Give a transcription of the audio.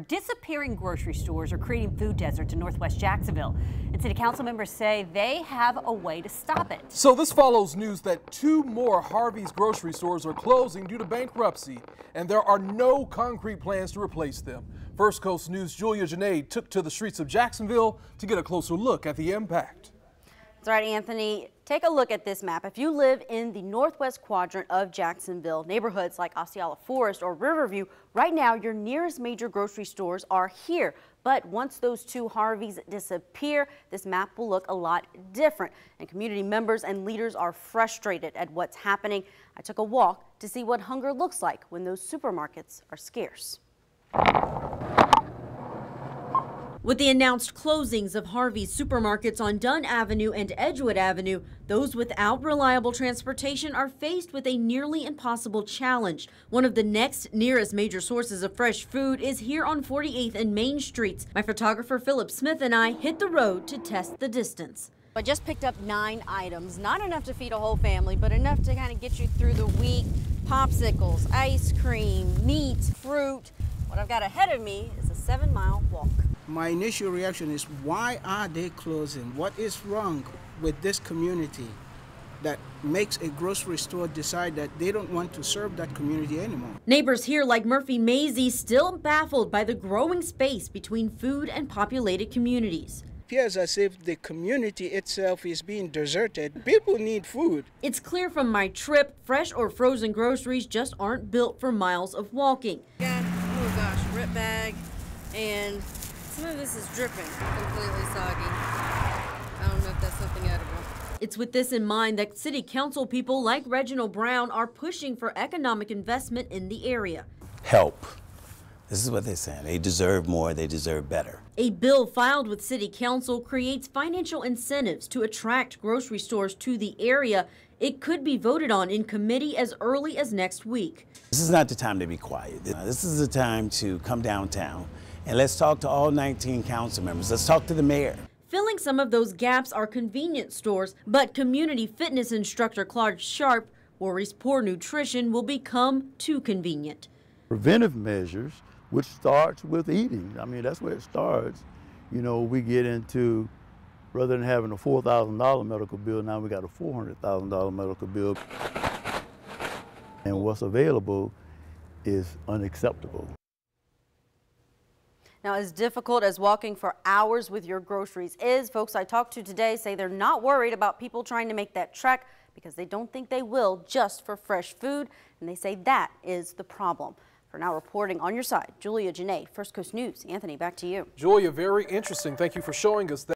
Disappearing grocery stores are creating food deserts in Northwest Jacksonville, and city council members say they have a way to stop it. So this follows news that 2 more Harvey's grocery stores are closing due to bankruptcy, and there are no concrete plans to replace them. First Coast News' Julia Janae took to the streets of Jacksonville to get a closer look at the impact. That's right, Anthony. Take a look at this map. If you live in the northwest quadrant of Jacksonville, neighborhoods like Osceola Forest or Riverview, right now your nearest major grocery stores are here. But once those 2 Harveys disappear, this map will look a lot different. And community members and leaders are frustrated at what's happening. I took a walk to see what hunger looks like when those supermarkets are scarce. With the announced closings of Harvey's supermarkets on Dunn Avenue and Edgewood Avenue, those without reliable transportation are faced with a nearly impossible challenge. One of the next nearest major sources of fresh food is here on 48th and Main Streets. My photographer Philip Smith and I hit the road to test the distance. I just picked up 9 items, not enough to feed a whole family, but enough to kind of get you through the week. Popsicles, ice cream, meat, fruit. What I've got ahead of me is a 7-mile walk. My initial reaction is, why are they closing? What is wrong with this community that makes a grocery store decide that they don't want to serve that community anymore? Neighbors here like Murphy Maisie still baffled by the growing space between food and populated communities. It appears as if the community itself is being deserted. People need food. It's clear from my trip, fresh or frozen groceries just aren't built for miles of walking. Oh gosh, rip bag, and some of this is dripping, completely soggy. I don't know if that's something edible. It's with this in mind that city council people like Reginald Brown are pushing for economic investment in the area. Help. This is what they're saying. They deserve more, they deserve better. A bill filed with city council creates financial incentives to attract grocery stores to the area. It could be voted on in committee as early as next week. This is not the time to be quiet. This is the time to come downtown and let's talk to all 19 council members. Let's talk to the mayor. Filling some of those gaps are convenience stores, but community fitness instructor Clark Sharp worries poor nutrition will become too convenient. Preventive measures, which starts with eating. I mean, that's where it starts. You know, we get into, rather than having a $4,000 medical bill, now we got a $400,000 medical bill. And what's available is unacceptable. Now, as difficult as walking for hours with your groceries is, folks I talked to today say they're not worried about people trying to make that trek because they don't think they will just for fresh food, and they say that is the problem. For now, reporting on your side, Julia Janae, First Coast News. Anthony, back to you. Julia, very interesting. Thank you for showing us that.